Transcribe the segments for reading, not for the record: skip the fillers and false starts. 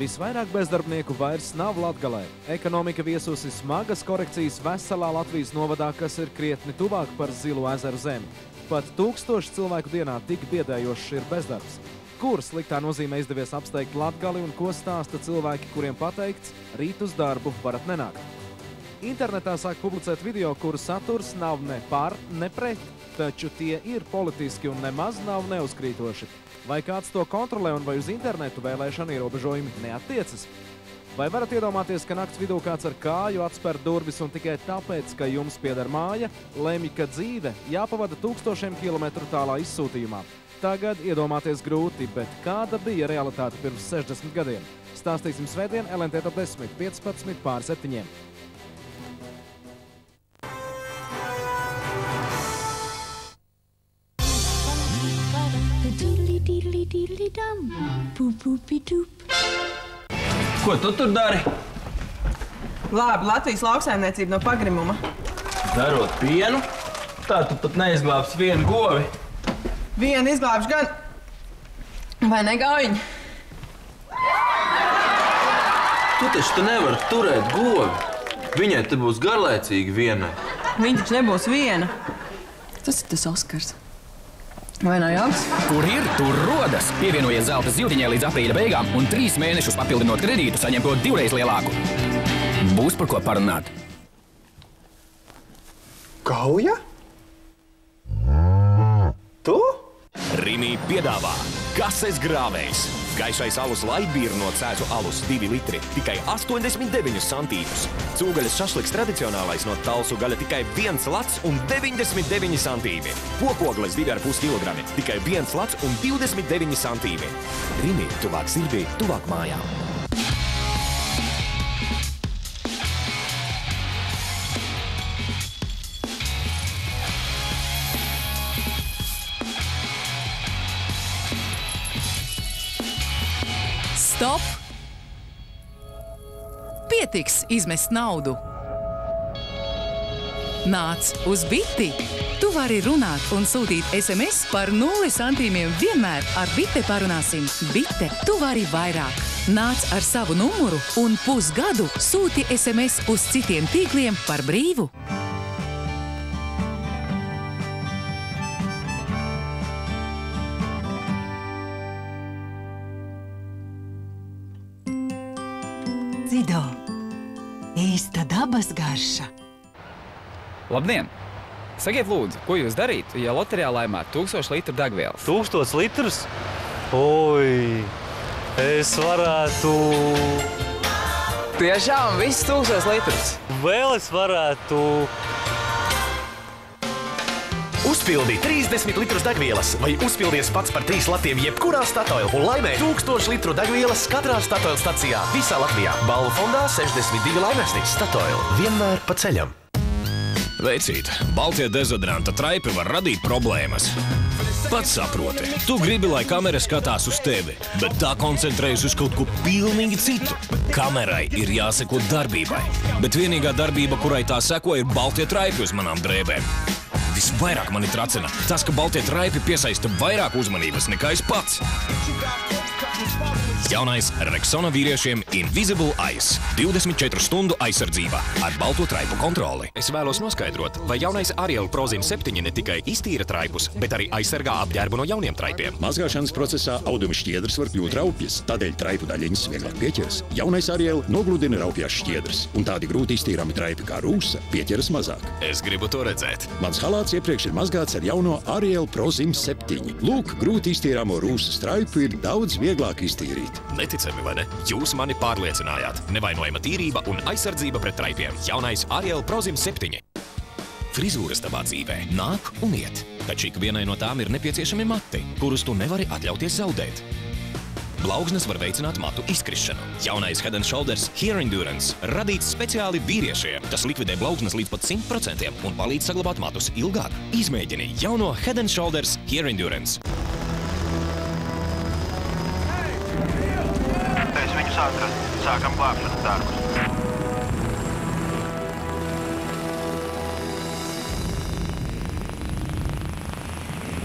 Visvairāk bezdarbnieku vairs nav Latgalē. Ekonomika viesusi smagas korekcijas veselā Latvijas novadā, kas ir krietni tuvāk par Zilu ezeru zemi. Pat 1000 cilvēku dienā tik biedējošs ir bezdarbs. Kur sliktā nozīmē izdevies apsteigt Latgali un ko stāsta cilvēki, kuriem pateikts, rīt uz darbu varat nenākt? Internetā sāk publicēt video, kuru saturs nav ne par, ne pret, taču tie ir politiski un nemaz nav neuzkrītoši. Vai kāds to kontrolē un vai uz internetu vēlēšanu ierobežojumi neattiecas? Vai varat iedomāties, ka nakts vidū kāds ar kāju atspēr durvis un tikai tāpēc, ka jums pieder māja, lemj, ka dzīve jāpavada 1000 kilometru tālā izsūtījumā? Tagad iedomāties grūti, bet kāda bija realitāte pirms 60 gadiem? Stāstīsim svētdien LNT Top 10, 15:07. Ko tu tur dari? Glābi Latvijas lauksaimniecību no pagrimuma. Darot pienu? Tā tu pat neizglābsi vienu govi. Vienu izglābšu gan. Vai ne gaujiņi? Tu taču nevari turēt govi. Viņai te būs garlaicīgi vienai. Viņa taču nebūs viena. Tas ir tas Oskars. Vai nav jauks? Kur ir, tur rodas. Pievienojies zelta zivtiņai līdz aprīļa beigām un 3 mēnešus papildinot kredītu, saņem to 2 reizes lielāku. Būs par ko parunāt. Gauja? Tu? Rimi piedāvā kases grāvējs. Gaišais alus Lightbeer no Cēzu alus 2 litri, tikai 89 centīmus. Cūgaļas šašliks tradicionālais no Talsu gaļa tikai 1 lats un 99 centīmi. Kokogles 2,5 kilogrami, tikai 1 lats un 29 centīmi. Rimi, tuvāk sirdī, tuvāk mājām. Stop! Pietiks izmest naudu. Nāc uz Biti! Tu vari runāt un sūtīt SMS par 0 centīmiem vienmēr ar Bite parunāsim. Bite, tu vari vairāk. Nāc ar savu numuru un pusgadu sūti SMS uz citiem tīkliem par brīvu. Zido, īsta dabas garša. Labdien! Sakiet lūdzu, ko jūs darītu, ja loterijā laimētu 1000 litru degvielas? 1000 litrus? Oi, es varētu... Tiešām, viss 1000 litrus? Vēl es varētu... Uzpildi 30 litrus degvielas vai uzpildies pats par 3 latiem jebkurā Statoil un laimē 1000 litru degvielas katrā Statoil stacijā visā Latvijā. Balvu fondā 62 laimēksti. Statoil vienmēr pa ceļam. Veicīt, baltie dezodoranta traipi var radīt problēmas. Pats saproti, tu gribi, lai kamera skatās uz tevi, bet tā koncentrējas uz kaut ko pilnīgi citu. Kamerai ir jāseko darbībai, bet vienīgā darbība, kurai tā seko, ir baltie traipi uz manām drēbēm. Visvairāk mani tracina tas, ka baltie traipi piesaista vairāk uzmanības nekā es pats. Jaunais Rexona vīriešiem Invisible Ice. 24 stundu aizsardzība ar balto traipu kontroli. Es vēlos noskaidrot, vai jaunais Ariel ProZim 7 ne tikai iztīra traipus, bet arī aizsargā apģērbu no jauniem traipiem. Mazgāšanas procesā auduma šķiedras var kļūt raupjas, tādēļ traipu daļiņas vieglāk pieķeras. Jaunais Ariel nogludina raupjās šķiedras, un tādi grūti iztīrami traipi kā rūsa pieķeras mazāk. Es gribu to redzēt. Mans halāts iepriekš ir mazgāts ar jauno Ariel ProZim 7. Lūk, grūti iztīrāmo rūsas traipu ir daudz vieglāk iztīrīt. Neticami, vai ne? Jūs mani pārliecinājāt. Nevainojama tīrība un aizsardzība pret traipiem. Jaunais Ariel ProZim 7. Frizūras tavā dzīvē nāk un iet. Taču ikvienai no tām ir nepieciešami mati, kurus tu nevari atļauties zaudēt. Blaugsnes var veicināt matu izkrišanu. Jaunais Head & Shoulders Hair Endurance radīts speciāli vīriešiem. Tas likvidē blaugsnes līdz pat 100% un palīdz saglabāt matus ilgāk. Izmēģini jauno Head & Shoulders Hair Endurance. Viņus atrast. Sākam glābšanas darbus.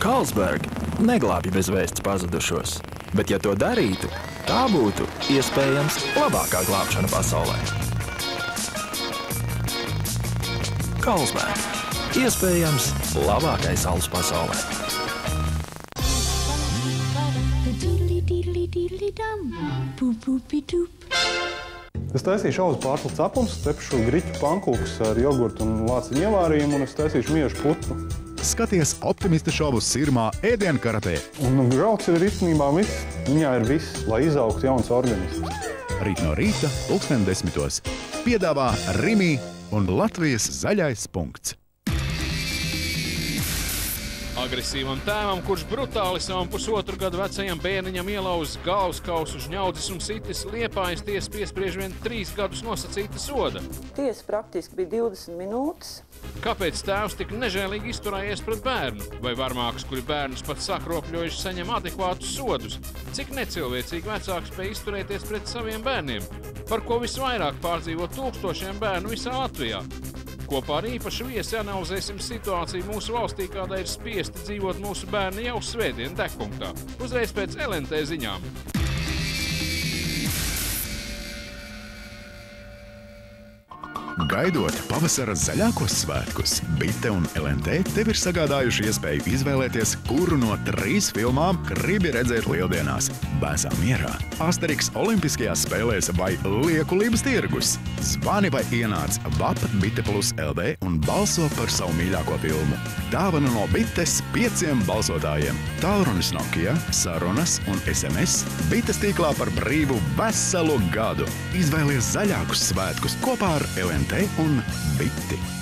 Carlsberg neglābj bez vēsts pazudušos. Bet, ja to darītu, tā būtu iespējams labākā glābšana pasaulē. Carlsberg. Iespējams labākais alus pasaulē. Es taisīšu auzu pārslu cepums, cepšu griķu pankūkus ar jogurtu un lāciņu ievārījumu, un es taisīšu miežu putnu. Skaties optimista šovu Sirmā ēdienu karatē. Un grauds ir īstenībā viss. Viņā ir viss, lai izaugtu jauns organisms. Rīt no rīta, 10:00. Piedāvā Rimi un Latvijas zaļais punkts. Agresīvam tēvam, kurš brutāli savam pusotru gadu vecajam bērniņam ielauzis galvaskausu, žņaudzis un sitis, Liepājas tiesa piespriež vien 3 gadus nosacīta soda. Tiesa praktiski bija 20 minūtes. Kāpēc tēvs tik nežēlīgi izturējies pret bērnu? Vai varmāks, kuri bērnus pat sakropļojuši, saņem adekvātus sodus? Cik necilvēcīgi vecāks spēj izturēties pret saviem bērniem? Par ko visvairāk pārdzīvo tūkstošiem bērnu visā Latvijā? Kopā ar īpašu viesi analizēsim situāciju mūsu valstī, kādā ir spiesti dzīvot mūsu bērni jau svētdien degpunktā. Uzreiz pēc LNT ziņām. Gaidot pavasara zaļākos svētkus, Bite un LNT tev ir sagādājuši iespēju izvēlēties, kuru no 3 filmām gribi redzēt lieldienās. Bēsā mierā, Asterix olimpiskajās spēlēs vai liekulības tirgus. Zvani vai ienāc VAP.BITE+LV un balso par savu mīļāko filmu. Dāvana no Bites 5 balsotājiem. Tālrunis Nokia, sarunas un SMS Bites tīklā par brīvu veselu gadu. Izvēlies zaļākus svētkus kopā ar LNT un Biti.